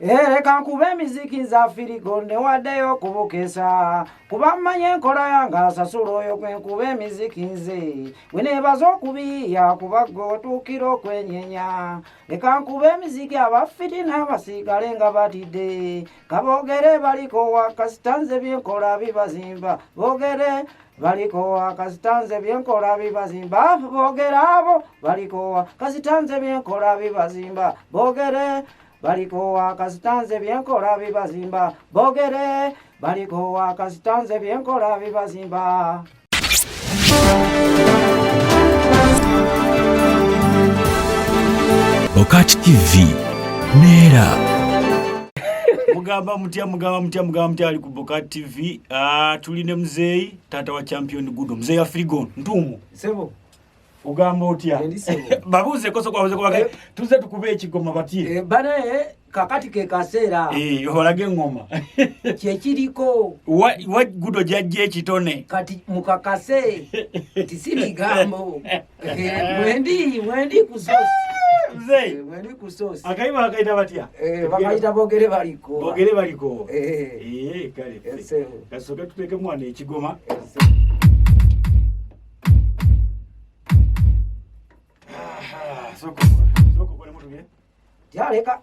Leka nkube miziki za firigo newaddeyo kubukesa kuba mmanye enkola yange asasula oyo gwe nkube miziki nze bwe neebaza okubiya kuba ggwe otuukira okwenyenya leka nkube miziki abafiti n'abasigale nga batidde kaboogere baliko wakasitanze byenkola bibazimba boogere baliko wakasitanze byenkola bibazimba boogere abo baliko wakasitanze byenkola bibazimba boogere baliko wakasitanze byenkola bibazimba bogere baliko wakasitanze byenkola bibazimba. BOCAT TV Nera mugamba mutya ali ku BOCAT TV. Tuline mzeyi tata wa champion Gudo mzeyi Afrigon ntumu sebo ugamba otya babuze koso kwa tuze tukube ekigoma batie bana kakati ke kasera holage ngoma kyekiriko wa Gudo jajje ekitone kati mukakase tisiri gambo mwendi kusosi mwendi kusosi akaita batya bakaita bogere baliko kale kasoka tuteke mwana ekigoma soko kwa mutu ge Jaleka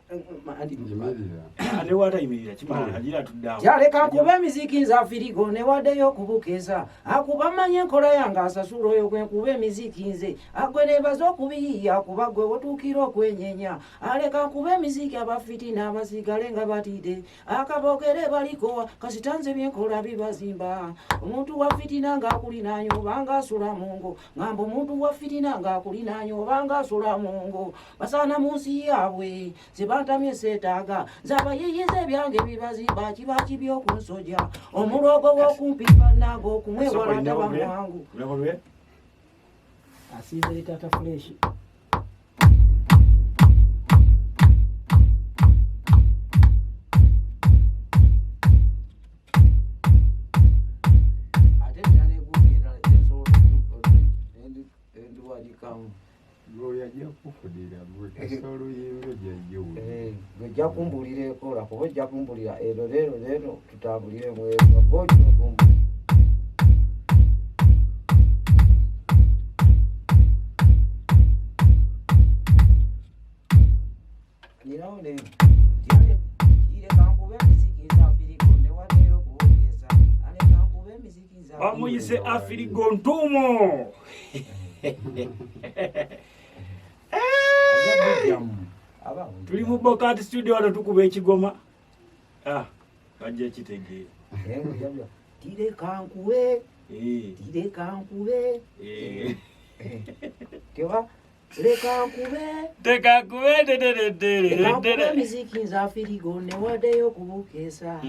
ane wata imirira chimala ajira tuddawo Jaleka nkube miziki za firigo ne waddeyo kubukeza akuba manye enkola yange asasula oyo gwe nkube miziki nze agwe neebaza okubiyiya kuba ggwe otuukira okwenyenya aleka nkube miziki abafiti n'abasigale nga batidde akaboogere baliko kasitanze byenkola bibazimba omuntu wa fitina ng'akulinaanyo obanga asula mu ngo ngamba omuntu wa fitina ng'akulinaanyo obanga asula mu ngo basaana mu nsi yaabwe zibantamye seetaaga zabayiyiza ebyange bibazimba kiba kibi okunsojja omulogo w'okumpipa nange okumwewala taba mwangu asize tata fresh Yajja kufudira Oluyimba gojja kumbulira ekola kuba ojja kumbulira leero tutambulire mweza bojja kumbulira nirawo ne ile kankube miziki za firigo ne waddeyo kuwogeza ale kankube miziki za bamuyise Afrigo ntumo tuli mu BOCAT studio wano tukuba ekigoma bajja ekitegeera tire kankube keba leka nkube miziki za firigo ne waddeyo kubukesa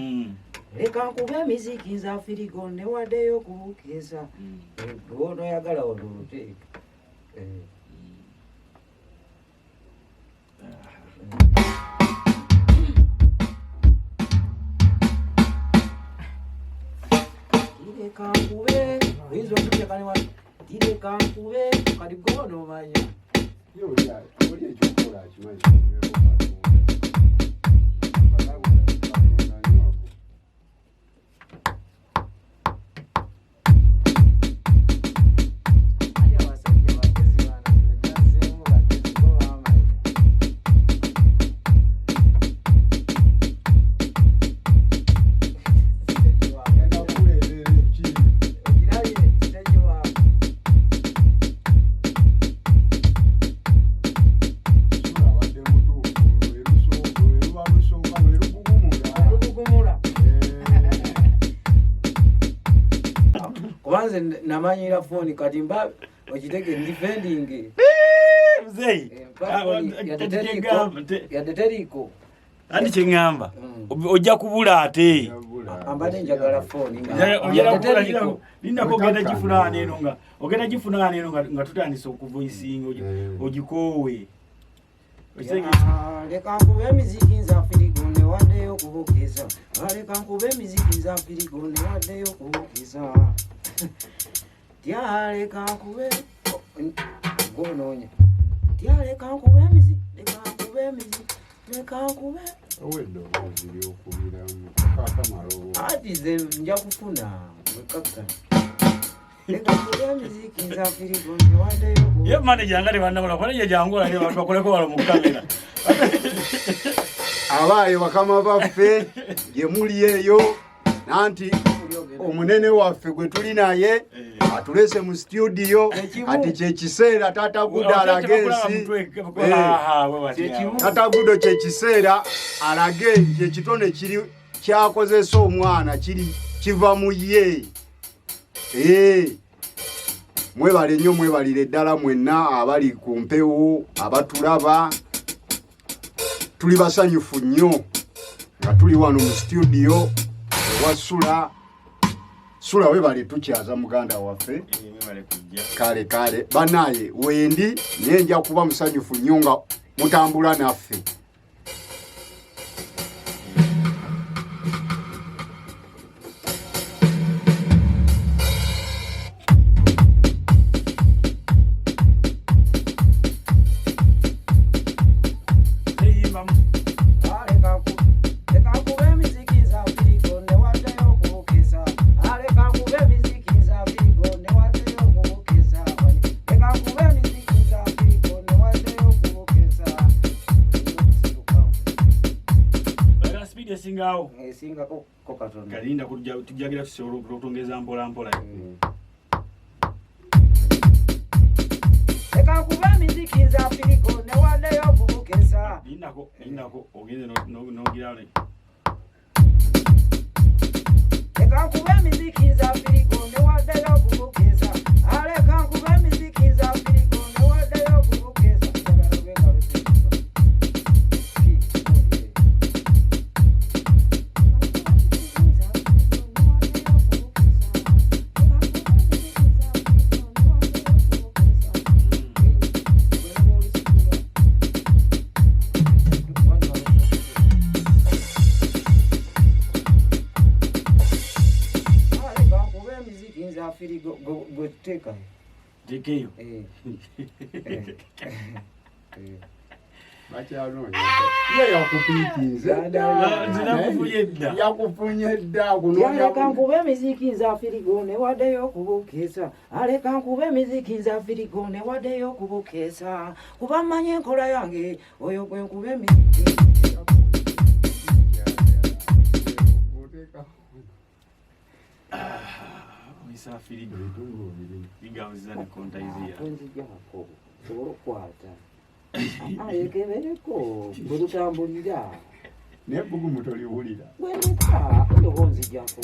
leka nkube miziki za firigo ne waddeyo kubukesa ono yagala olulute tire kankube wizo kutekane wa tire kankube kadi gono manya yo ya ekyokola kimanyi kubanze namanyira phone kati mba okitege defending mzee yadeteriko andi kyengamba ojja kubula ate ambate njagala phone linda kogenda gifulana eno nga ogenda gifulana eno nga tutandise okuvoisinga ogikoowe leka nkube miziki nza firigo ne waddeyo kubukeza leka nkube miziki nza firigo ne waddeyo kubukeza leka nkube gononya leka nkube miziki Kankube. Owedde obuziri okubiramu kakamalo. Ati ze nja kufuna mukaka. Kankube miziki nzafiri gonde waddeyo. Ye manager ngale bannakola kwa ye jangola ne bantu bakoleko wala mu kamera. Abaayo bakama baffe gye muli eyo nanti omunene waffe gwe tuli naye atulese mu studio ati kyekiseera Taata Gudo alage ensi. Taata Gudo kyekiseera alage ekitone kiri kyakozesa omwana kiri kiva mu ye. Mwebale nnyo mwebalire ddala mwenna abali ku mpewo abatulaba. Tuli basanyufu nnyo nga tuli wano mu studio ewa SULA. SULA webale tukyaza muganda waffe. Kale banaye wendi naye nja kuba musanyufu nnyo nga mutambula naffe. Singawo singa ko katonda galinda tujagira tusoro kutongeza mpola mpola. Kankube miziki nzafiriko ne waddeyo okubukesa. Linako ogende nogira ne. Kankube miziki nzafiriko ne waddeyo okubukesa. Ale kankube miziki nzafiriko ne waddeyo okubukesa. Teka. Dekeyo. Bakyano ye yakupitiza yakufunyedda kuno kankube miziki nzafiriko ne waddeyo okubukesa. Ale kankube miziki nzafiriko ne waddeyo okubukesa. Kuba mmanyi enkola yange oyo gwe nkube miziki. Misafiri bigawiza ne kontaiziya nzijako olukwata ayekebereko bulutambulira nebugu mutoliwulira gwendeka ndobo nzijako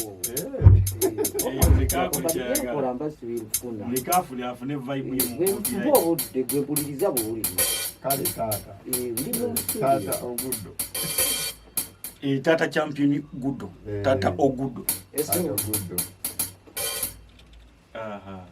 olamba sibifuna nikafune afune vibe y'omuntu obudde gwe buliriza buwuliriza. Kale Taata Taata Ogudo Taata champion Gudo Taata Ogudo Ogudo. Aha.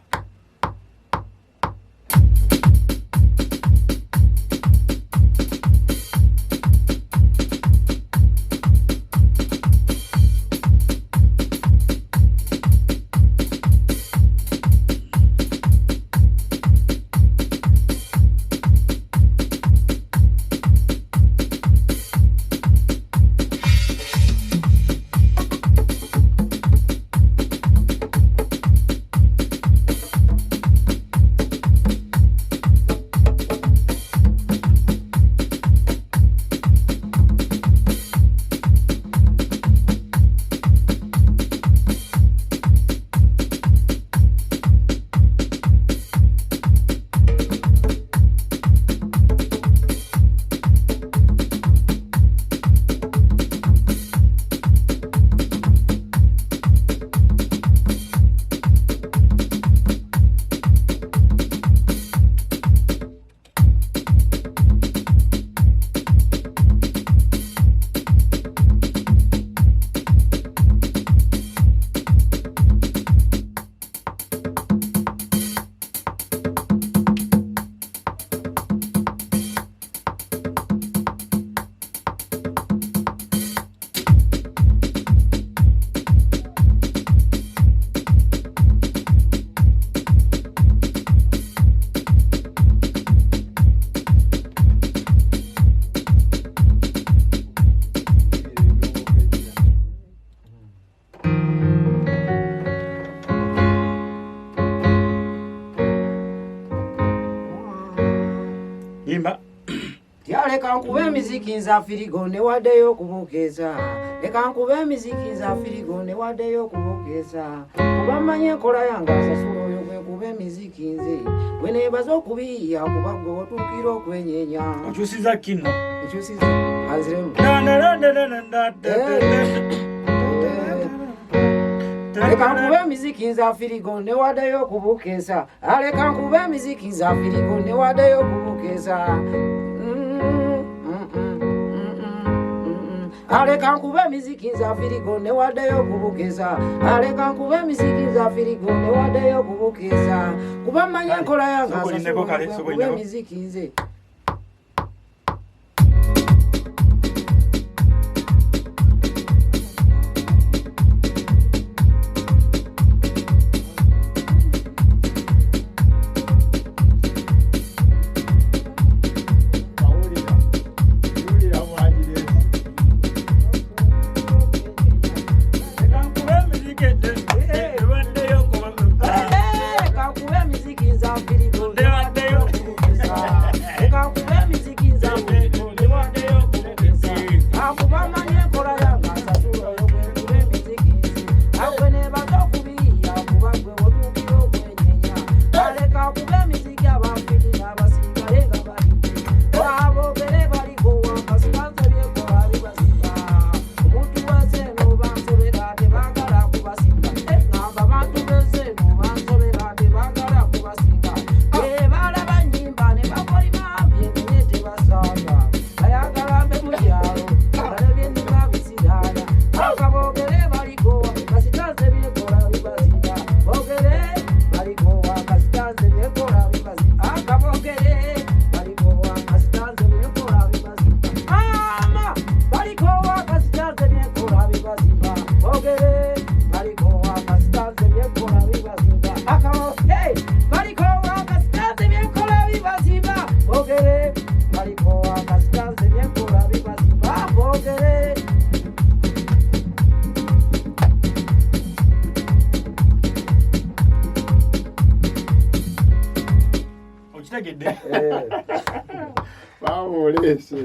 leka nkube miziki nza firigo ne waddeyo kubukeza leka nkube miziki nza firigo ne waddeyo kubukeza kuba manye enkola yange asasula oyo gwe kube miziki nze bwe neebaza okubiya kuba gwe otuukira okwenyenya okyusiza kino okyusiza aziremu leka nkube miziki nza firigo ne waddeyo kubukeza leka nkube miziki nza firigo ne waddeyo kubukeza aleka nkube miziki nza firigo ne waddeyo kubukeza aleka nkube miziki nza firigo ne waddeyo kubukeza kuba manye enkola yange asasula miziki nze Baolese.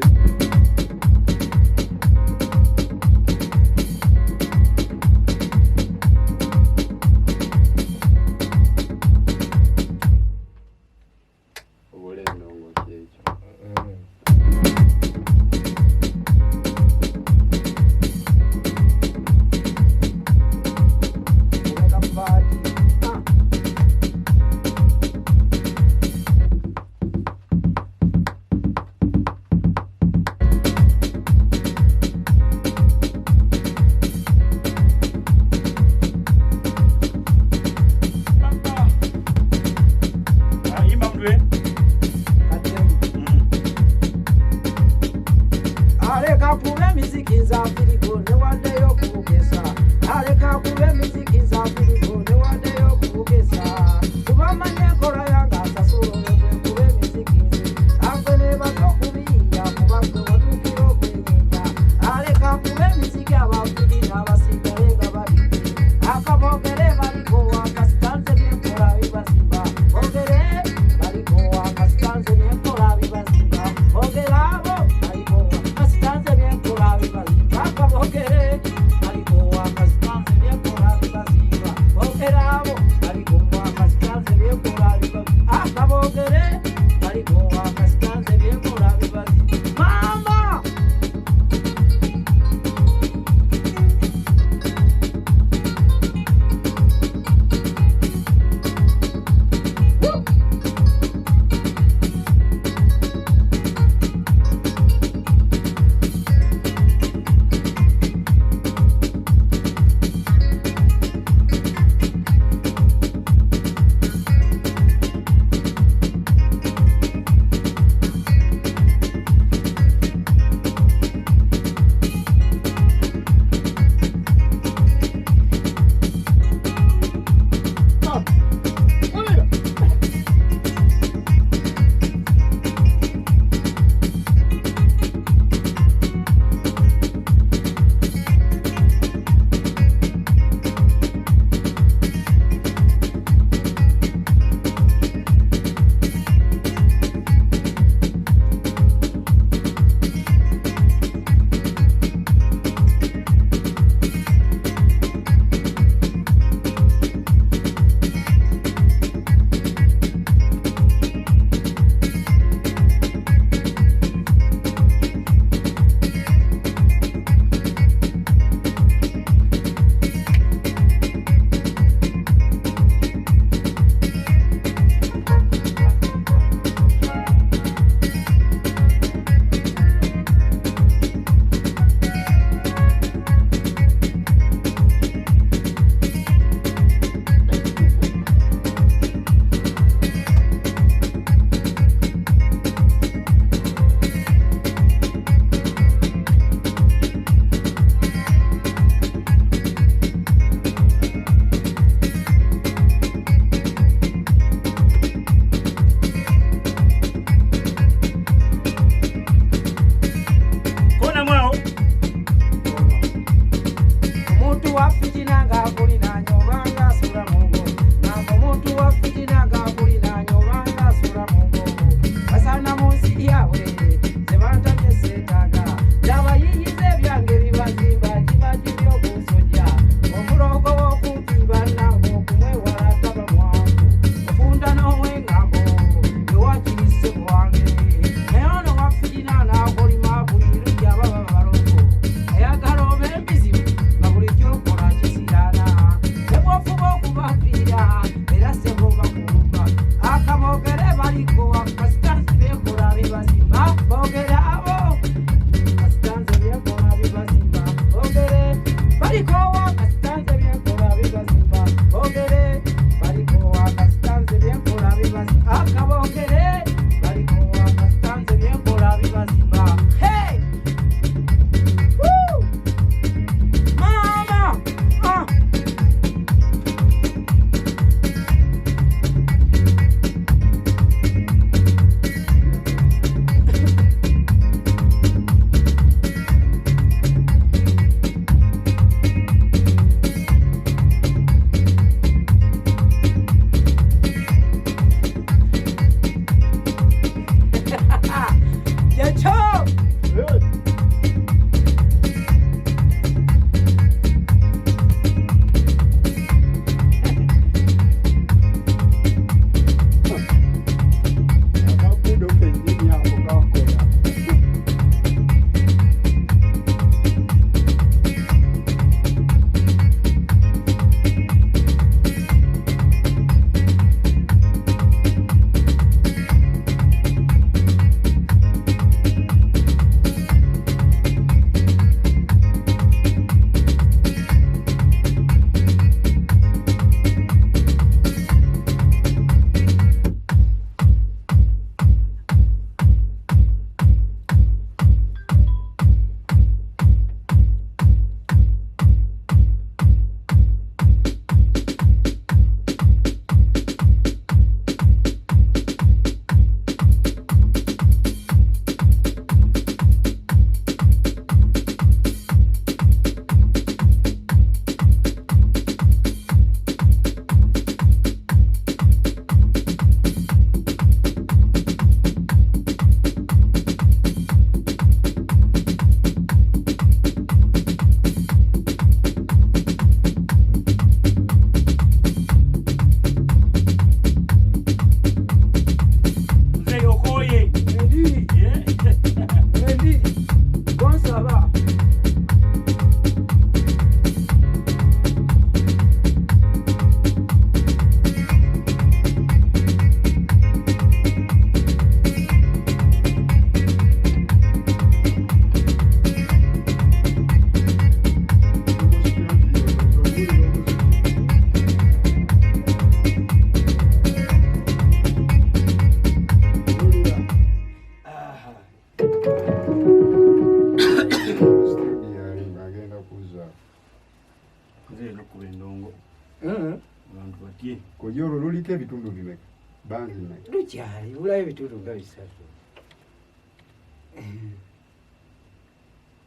tutye. Kojolo luliko ebitundu bimeka. Banzi mmeka. Lukyali bulayo ebitundu nga bisatu.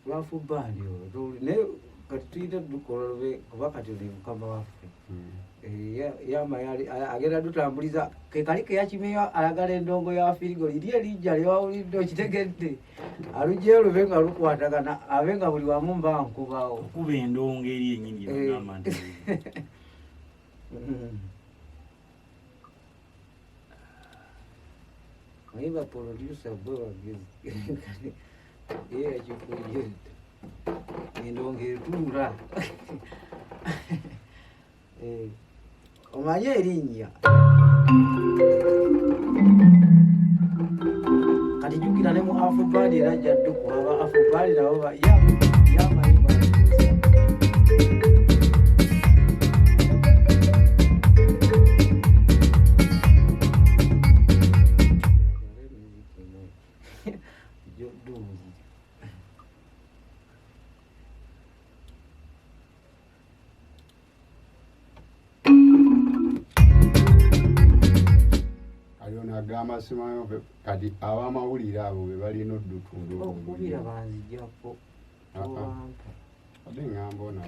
Lwafu bandi naye kati tuyita dukola lube kuba kati oli mukama waffe. Yamayali agenda dutambuliza ke kali ke yakimeyo ayagala endongo ya firigo liri elijja lyawulidde okitegedde alujjeyo lube nga lukwatagana abe nga buli wamu mba nkubawo kuba endongo eri ennyini yagamba nti Oluyimba producer bwe wagezi yakikuyedde endongo etuula omanye erinnya kati jjukira ne mu afubali era jjaddu kulaba afubali nabo yamayimba Amasimayo kati abamawulire abo be balina oddutundu okubira banzijjako ate ngamba ona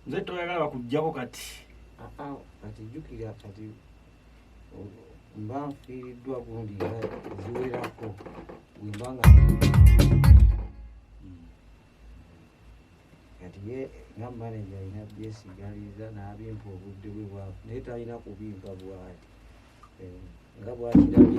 nze toyagala bakuggyako kati kati jjukira kati mba nfiiriddwa gundi era ziwerako bwembanga kati ye nga manager alina byesigaliza n'abimpa obudde bwe bwafu naye talina kubimpa bwati nga bwakirabye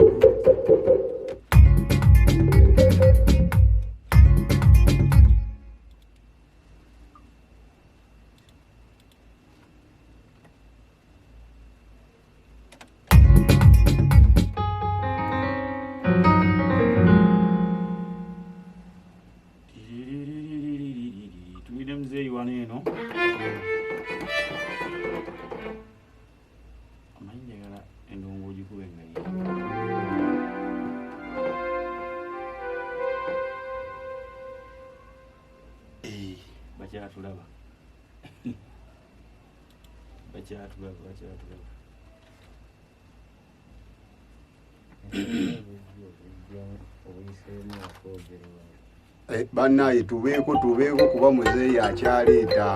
bakyatulaba bannaye tubeeko kuba muzeeyi akyaleeta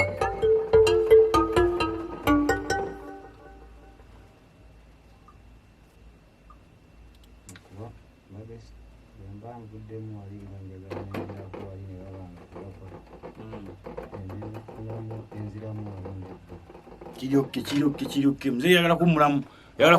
mbanvuddemu wali nga njagalanako wali ne babanga kubakola enziramu wali kirukke muzeeyi yagala kummulamu yagala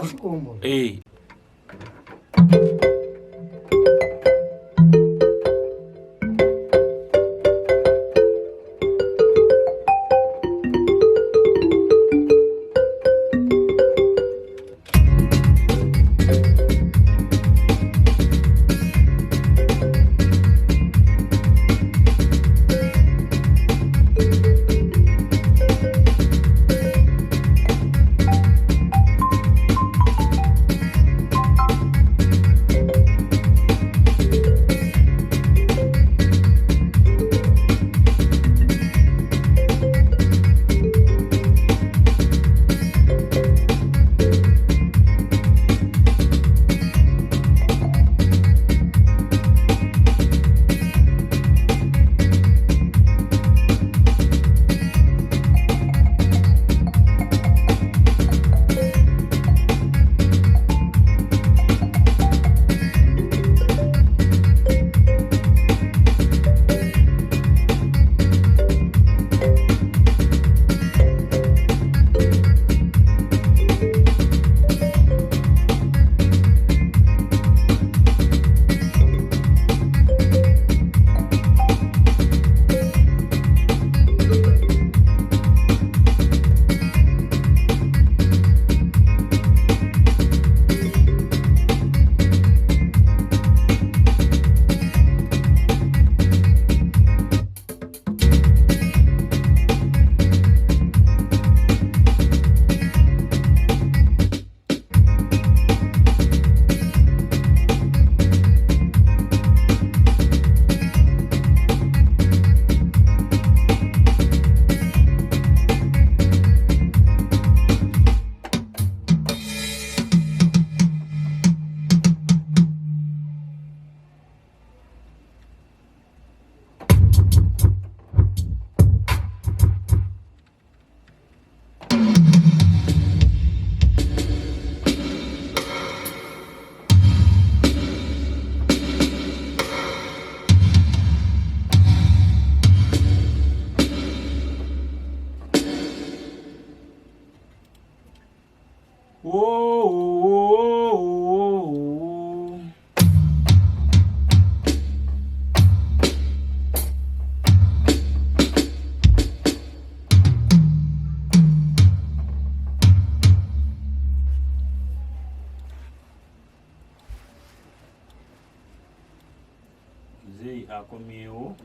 Mzee akomyewo.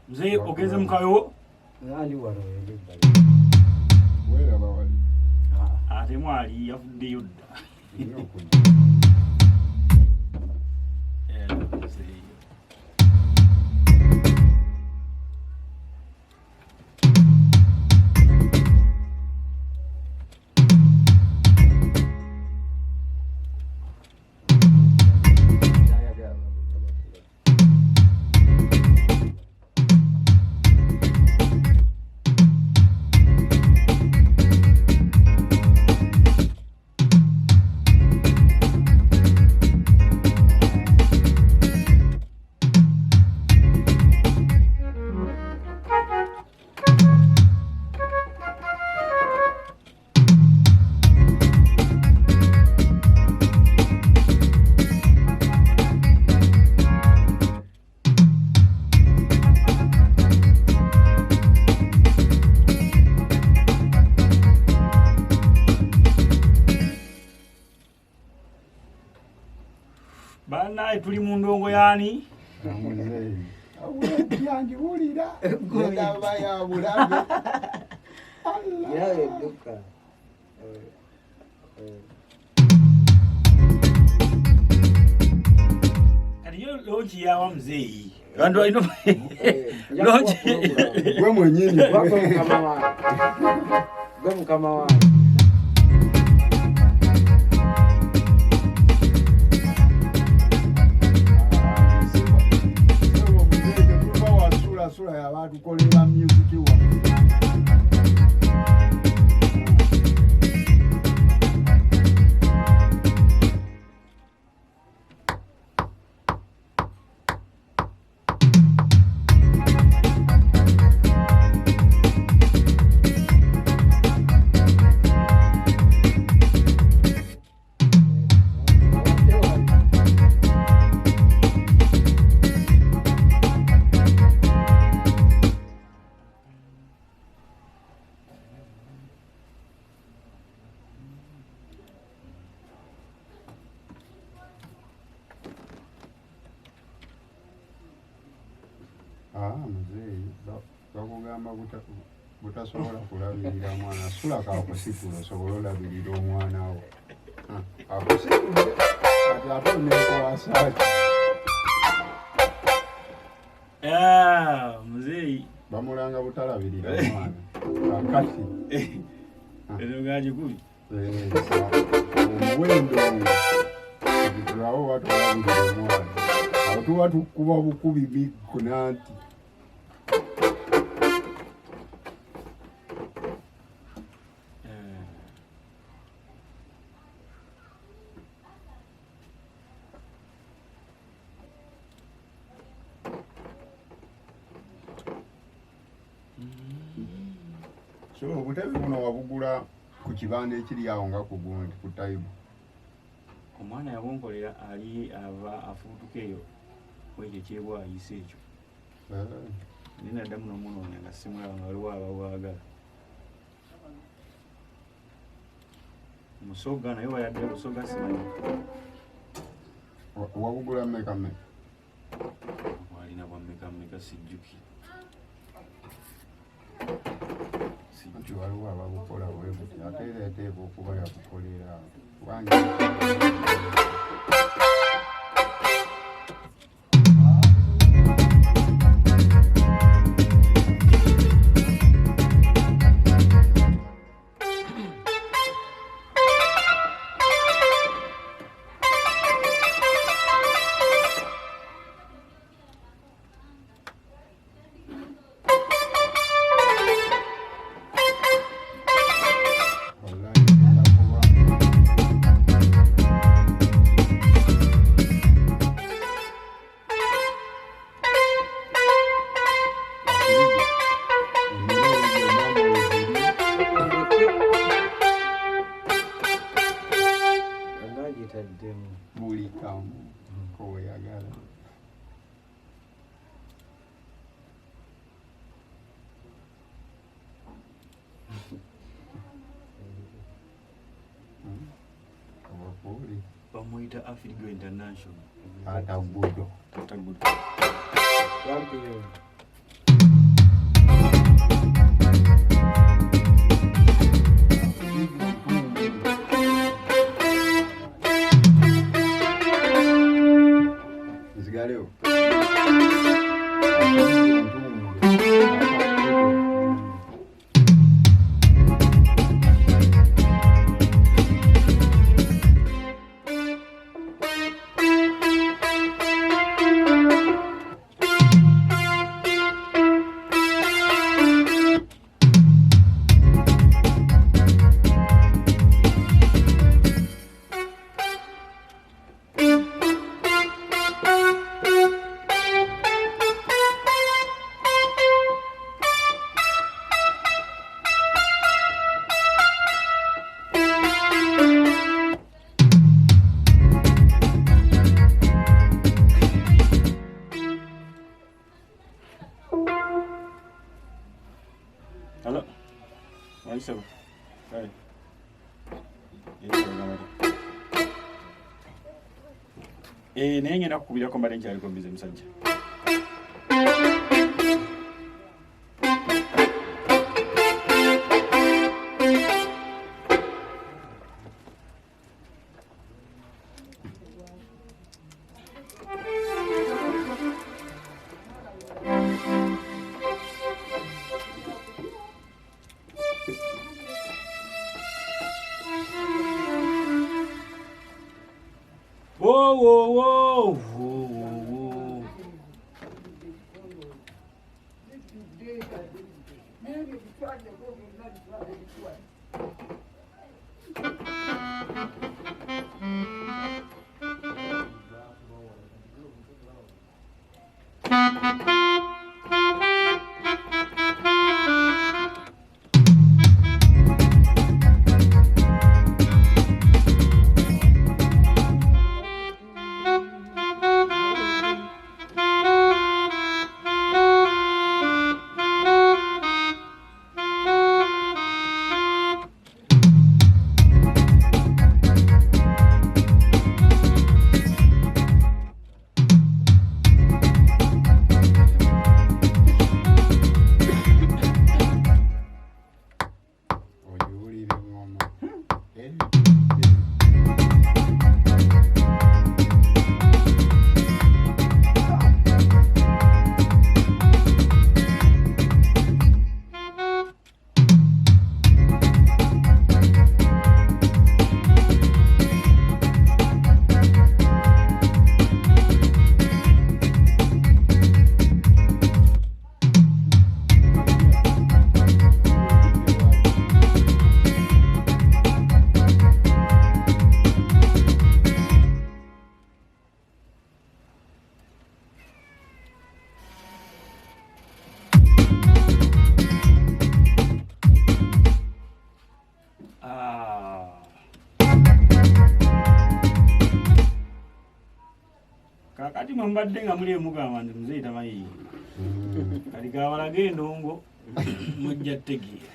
Mzee ogeze mukayo. Ali waro yebali. Wera bawali. Ate mwali yafudde yodda. Bana tuli mu ndongo yani. Yangi ulira. Ndaba ya bulabe. Yawe duka. Kadiyo lonchi yawa mzee. Kando ino. Lonchi. Gwe mwenyini. Wako kama wa. Gwe kama wa. Sula ya watu kolera music wa. Mzee bakugamba butasobola kulabirira mwana sula kakusitula osobola olabirira omwana wo akusitule ati ate onekwasaki mzee bamulanga butalabirira omwana akati eno gaji kubi omuwendo tulawo batulabirira omwana awo tuba tukuba bukubi bigguna nti So obutebe buno wabugula ku kibanda ekiri awo nga ku gundi ku taibu. Omwana yabonkolera ali ava afuutuka eyo kwekyo kyebwa ayise ekyo. Nina ddamu n'omunoonya nga simulaba nga waliwo ababwagala. Musoga naye wayadde Busoga simanyi. Wabugula mmeka mmeka? Walina bwa mmeka sijjuki. Nti waliwo ababukola bwe buti ate era eteeka okuba yakukolera buli kamu koyagala. Bamuyita Afrigo International. Taata Gudo. Taata Gudo. Nzigaleo. Hello. Why so? Hey. Naye ngenda kukubirako mbadde nkyaliko mbize musajja. Whoa, whoa, whoa, whoa, whoa. nno mbadde nga muli emugamba nti muzeeyi tamanyi kati gawalaga endongo mujja tegeera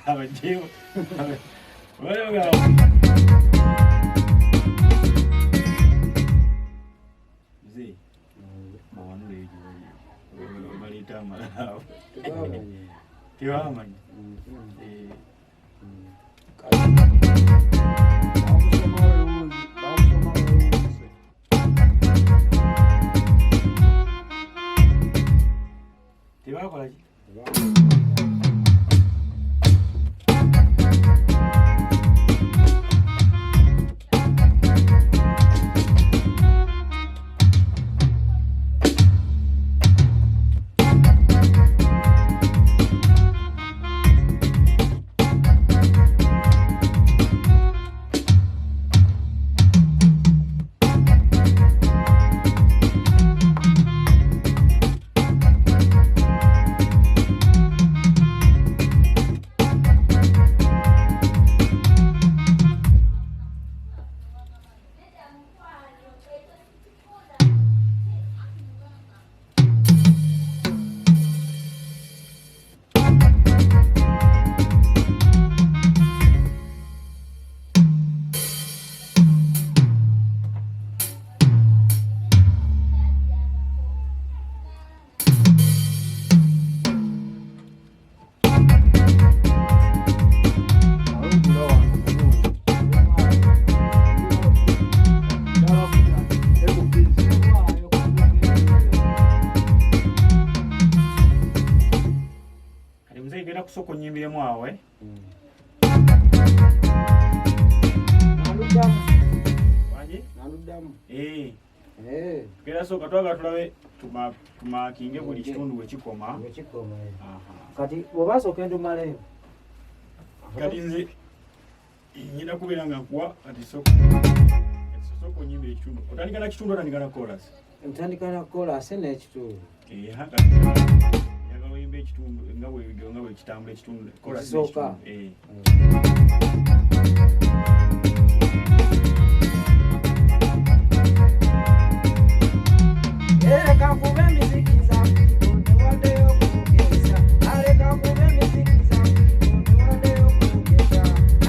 abajjeewo muzeeyi bawanula egyo baleta amalaawo tebamanyi tebakola ki kusoko nyimbiremu awe naludamu kera soka twaga tulabe tumakinge buli kitundu wekikoma kati bwobasooka endumaleyo kati nze nyina kubeera nga nkuwa kati soko nyimbira ekitundu otandika na kitundu otandika na chorus ntandika na chorus n'ekitundu njagala oyimba ekitundu nga bwe kitambula ekitundu chorus soka Aleka kube miziki za Afrika wade okugeza Aleka kube miziki za Afrika wade okugeza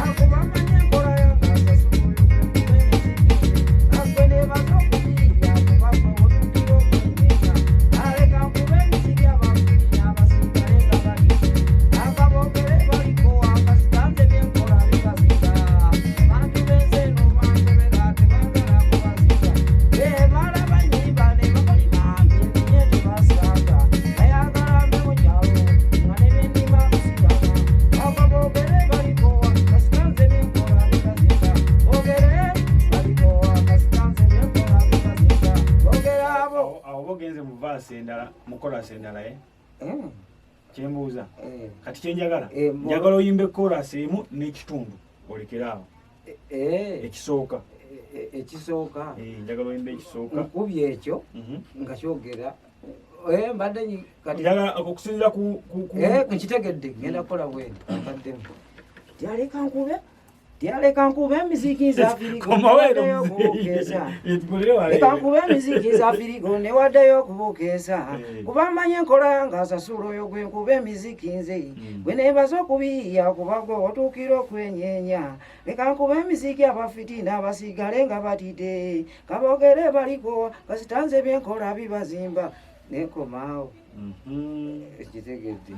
Akubamanye enkola yanga sasulu kube miziki Akwene bazokubiya kubako otukiro kunyeza Aleka kube miziki abafiri abasigale nga balise Akabogere baliko akasitanze byenkola bikazika Bantu benseno bantu begate bagala kubazika Bebala banyiba ne bakoli Ayagala memo jalo, mwane ndima kusigama. Akabogere balikoa, kasitanze byenkola bikazika. Bogere balikoa, kasitanze byenkola bikazika. Bogere abo. Awo bogenze mu verse endala, mu chorus endala kyembuuza. Kati kyenjagala. Njagala oyimbe chorus emu n'ekitundu. Olekeraawo. Ekisooka. Ekisooka. Njagala oyimbe ekisooka. Nkubye ekyo nga kyogera. Mbadde kati njagala okusinzira ku nkitegedde ngenda kukola bwene akaddemu tyaleka nkube emiziki za Afirika newaddeyo okubukeesa leka nkube emiziki za Afirika newaddeyo okubukeesa kuba mmanyi enkola yanga asasula oyo gwe nkuba emiziki nze bwe neebaza okubiyiya kuba gwe otuukira okwenyeenya leka nkube emiziki abafiti n'abasigale nga batidde kabogere baliko kasitanze byenkola bibazimba nekomaawo ekitegedde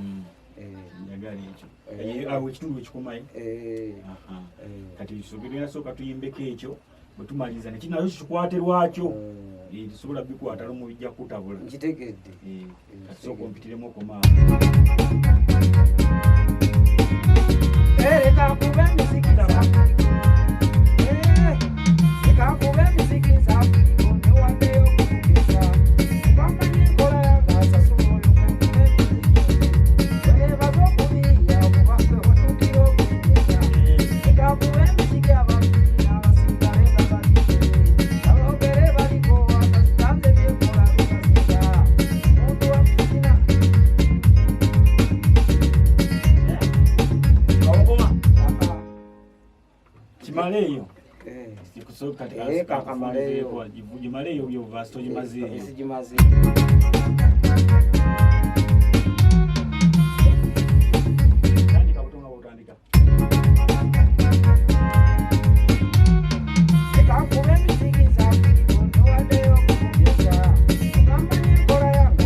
njagala ekyo awo ekitundu ekikomayo kati tusogerera sooka tuyimbeko ekyo bwe tumaliza nekinayo kikwate lwakyo tusobola bikwata lumu bijja kutabula nkitegedde kati sooka ompitiremu okomaawo leka nkube emiziki za Afrika leka nkube emiziki za Afrika newaddeyo okugeza kubamanyi enkola yanga asasula oyo kwenkube emiziki weneebaza okubiyiya kuba gwe otuukira okugeza leka nkube emiziki abafiri n'abasigale nga balise abogere baliko akasitanze byenkola bikazika omuntu wafitina kimale eyo kusoka kakamale kwa jimale yo vasto jimazi jimazi andika kutonga utandika kakuba miziki za Afrika wadeyo kubugesa kamanye kora yanga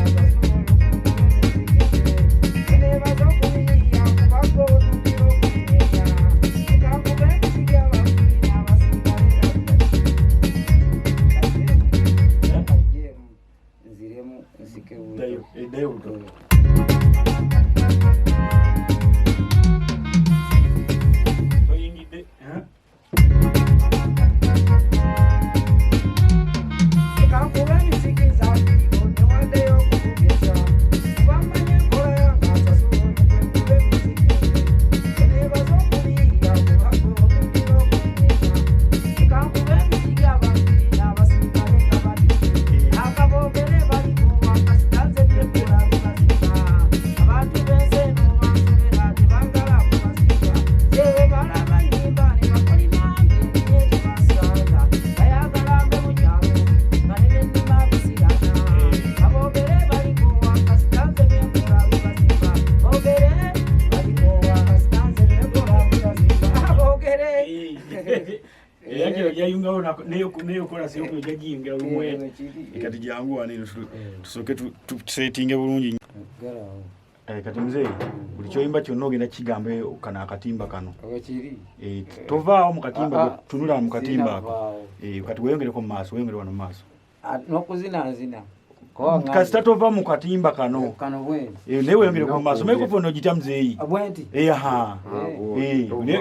neyo kola siyo kujajinga umwe ikati jangu anino tusoke tusettinge bulungi kati mzee bulichoyimba kyonnoge na kigambe kana akatimba kano tovaawo mu katimba tunula mu katimba ako kati weyongereko mu maaso weyongere wano mu maaso n'okuzina kasita tova mu katimba kano naye weyongere ku maaso microphone ogitya muzeeyi aha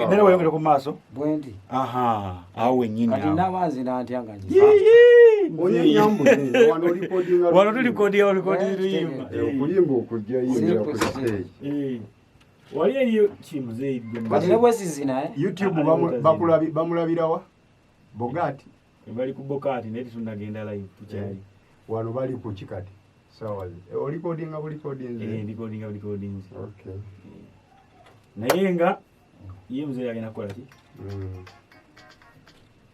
naye weyongere ku maaso awo wennyini wano tulikodinga Oluyimba wali eriyo ki muzeeyi YouTube bamulabirawa BOCAT bali ku BOCAT naye tunagenda live tukyali wano bali ku kikati sawa recordinga recordings okay naye nga ye mzee agenda kola ki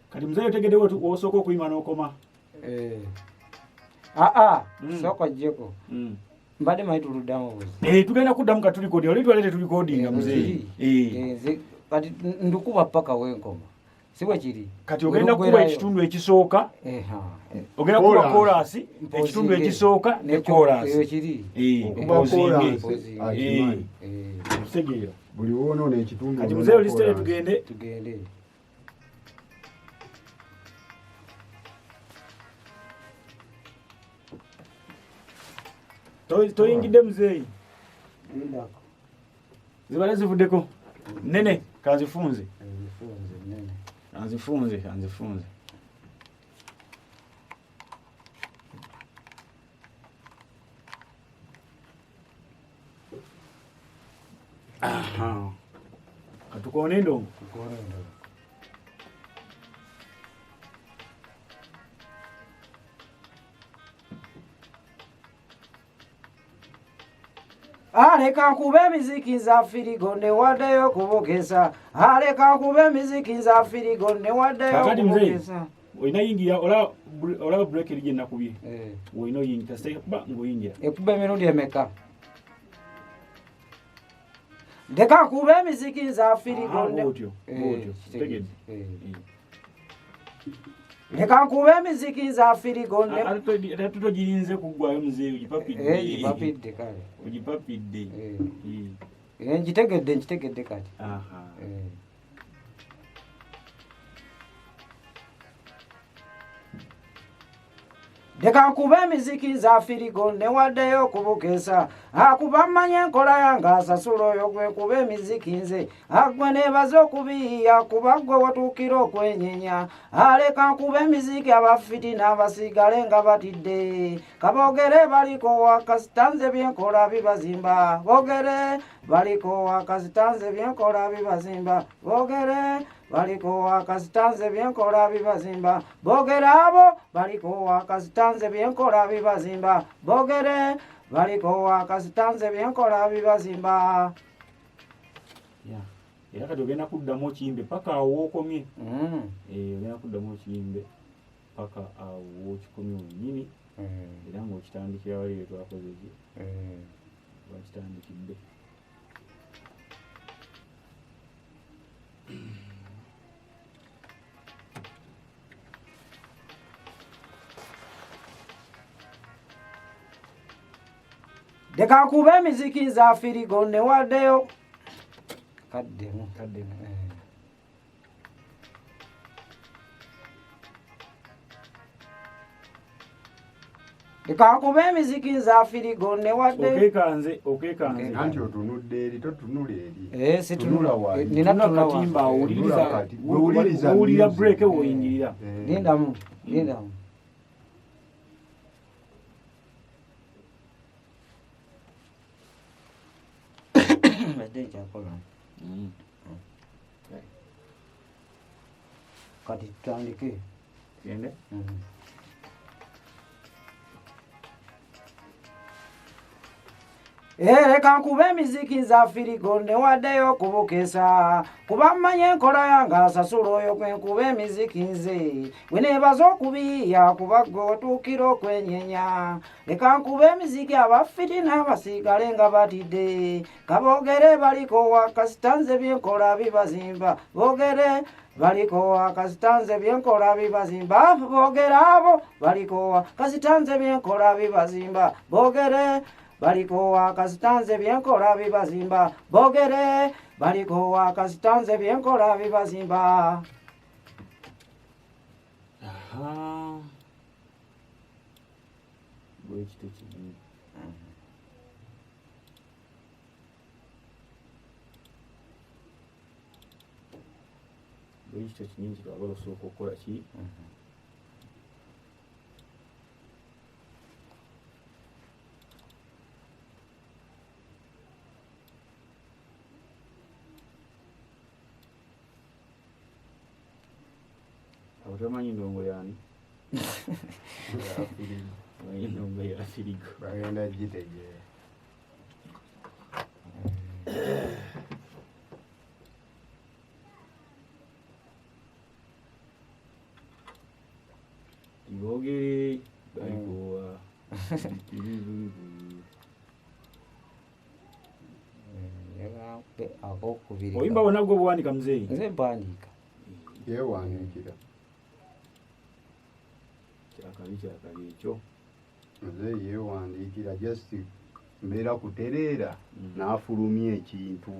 kati mzee otegede osoko okuyima n'okoma soko jeko mbade mayitu luddamu tugenda kuddamu katulikodinga oli twalete tulikodinga mzee kati ndukuba paka wenkoma siwe kiri kati ogenda kuba ekitundu ekisooka ogenda kuba chorus ekitundu ekisooka ne chorus okuba chorus segeera buli wono n'ekitundu kati muzeo listere tugende toyingidde muzeeyi zibale zivuddeko nene kanzifunze anzifunze katukone ndongo aleka nkube emiziki za firigo newaddeyo kubogesa aleka nkube emiziki za firigo newaddeyo kubogesa oyina yingira ola break erije nakubye oyina oyingira site ba ngoyingira ekube emirundi emeka ndeka nkube emiziki za firigo botyo tegede leka nkube emiziki za firigo tutogirinze kugwayo muzeeyi ugipapidde kale ugipapidde nkitegedde kati leka nkube emiziki za firigo newaddeyo kubukesa akuba mmanye enkola yange asasula oyo gwe kuba emiziki nze agwe neebaza okubiya kuba gwe watuukira okwenyenya aleka nkube emiziki abafiti n'abasigale nga batidde kaboogere baliko wakasitanze byenkola bibazimba boogere baliko wakasitanze byenkola bibazimba boogere baliko wakasitanze byenkola bibazimba boogere abo baliko wakasitanze byenkola bibazimba boogere baliko wakasitanze byenkola bibazimba era kati ogenda kuddamu okiyimbe paka awo wookomye ogenda kuddamu okiyimbe paka awo wokikomye wennyini era ng'okitandikira wali twakoze ki wakitandikidde Deka nkube emiziki za firigo newaddeyo kaddemu Deka nkube emiziki za firigo newaddeyo okekanze anti otunudde eri totunula eri situnula wali nina katimba owuliriza break woyingirira lindamu kati tutandike gende Leka nkube emiziki za firigo newaddeyo kubukesa kuba mmanye enkola yange asasula oyo kwe nkube emiziki nze bwe neebaza okubiya kuba ggwe otuukira okwenyenya leka nkube emiziki abafiti n'abasigale nga batidde kaboogere baliko kasita byenkola bibazimba boogere balikowa kasitanze byenkola bibazimba boogere abo balikowa kasitanze byenkola bibazimba boogere balikowa kasitanze byenkola bibazimba boogere balikowa kasitanze byenkola bibazimba bwekito kinini bwekito kinini kitwagala osooka okukola ki Tamanyi ndongo yani ndongo ya firigo bagenda gitegeera boogere balikowa oyimba wonna gwe obuwandika muzeeyi nze mpandiika yewandiikira kyakali ekyo nze yewandiikira just mbeera kutereera n'afulumya ekintu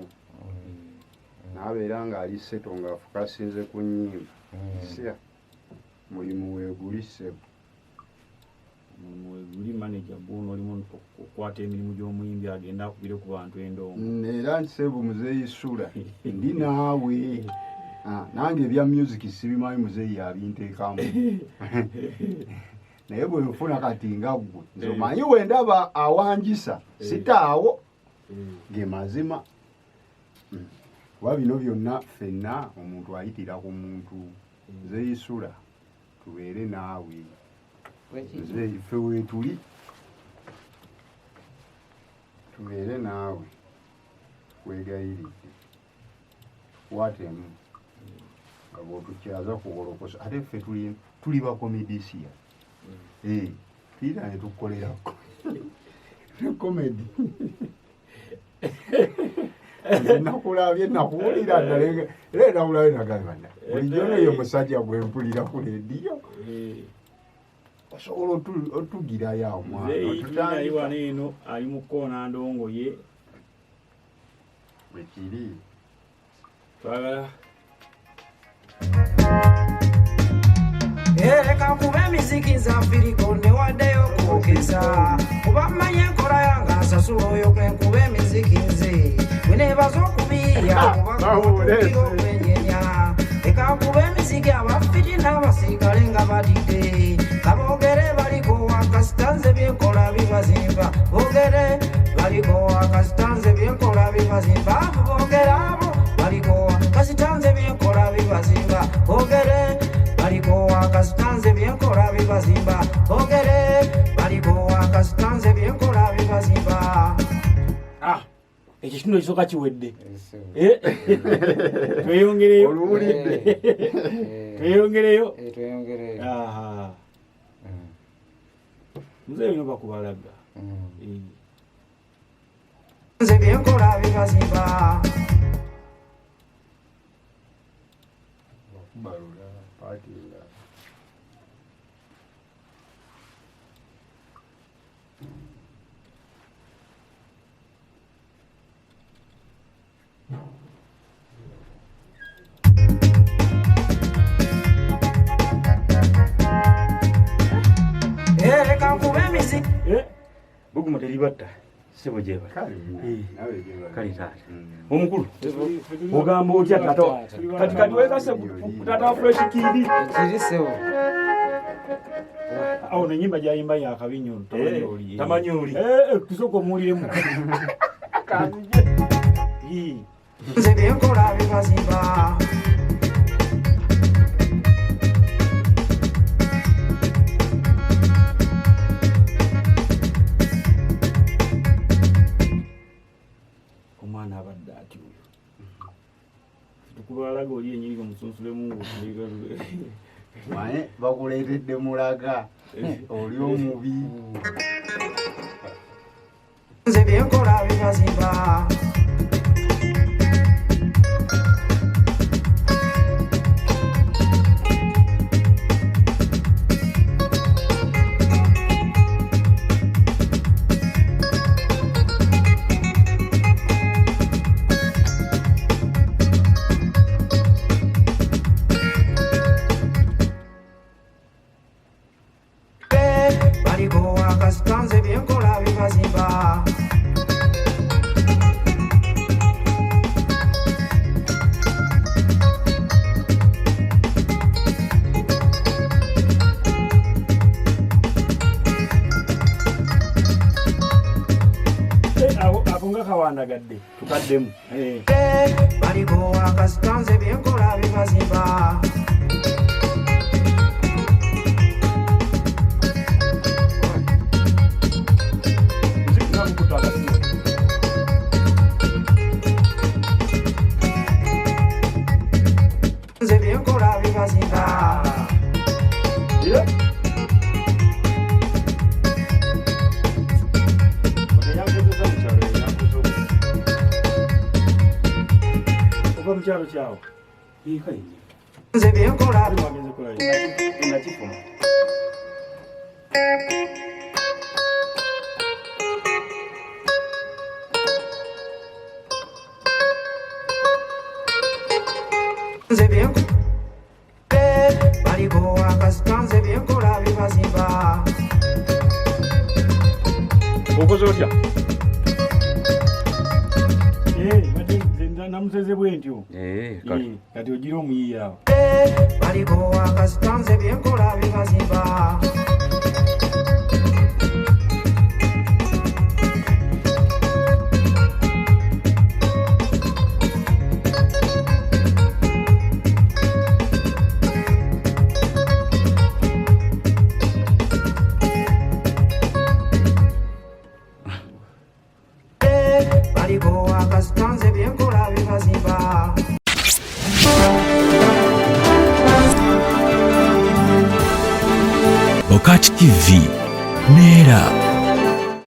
n'abeera ng'ali seto ng'afukasinze ku nnyimba sya mulimu weegulise weguli manager bw'ono olimu okukwata emirimu gy'omuyimbi agenda akubire ku bantu endongo era nsebu muzeeyi SULA ndi naawe nange ebya music sibimanyi muzeeyi abinteekamu naye bwe nfuna kati nga ggwe nze omanyi wendaba awanjisa sitaawo ge mazima kuba bino byonna ffenna omuntu ayitira ku muntu muzeeyi SULA tubeere naawe muzeeyi ffe weetuli tubeere naawe weegayiridde watemu nga bw'otukyaza kugolokosa ate ffe tuli bakomedisiya tuira ne tukolerako ne komedi nakulabye nakuwulira ddala era nakulabye nagambana bulijjo neyo musajja gwempulira ku rediyo osobola otugirayo awo mwana wano eno ali mu kkoona ndongo ye bwekiri twagala leka nkube emiziki za firigo newaddeyo kubukesa kuba mmanye enkola yange asasula oyo kwe nkube emiziki nze bwe neebaza okubiya kuba otuukira okwenyenya leka nkube emiziki abafiti n'abasigale nga batidde kaboogere balikowa kasitanze byenkola bibazimba boogere balikowa kasitanze byenkola bibazimba boogere abo balikowa kasitanze byenkola bibazimba boogere balikowa kasitanze byenkola bibazimba boogere balikowa kasitanze byenkola bibazimba ekitundu ekisooka kiwedde. Tweyongereyo. Tweyongereyo. Aha. Nze bino bakubalaga. Nze byenkola bibazimba. Bakubalula paatira. Kankube music. Buguma teribatta. Sebo jeba. Kali taata. Omukulu. Ogamba otya taata. Kati weka sebo. Taata fresh kidi. Kiri sebo. Awo nenyimba jayimba ya kabinyo tamanyoli. Tamanyoli. Kusoko muliremu. Nze byenkola bibazimba. Omwana abadde ati oyo. Tukubalaga oli enyiri omusunsulemu ng'okuligalule. Mane bakuleetedde mulaga oli omubi. Nze byenkola bibazimba. Nze byenkola bibazimba. Akunga kawandagadde tukaddemu. Baliko akasita nze byenkola bibazimba. Nze byenkola bibazimba. Oba mukyalo kyawo. Nze byenkola nakifuma. nze byenkola. Baliko akasita nze byenkola bibazimba. Okoze otya? Namuseze bwentyo. Kati ogira omuyiira awo. Baliko akasita nze byenkola bibazimba. Baliko akasita nze byenkola bibazimba. BOCAT TV, Nera.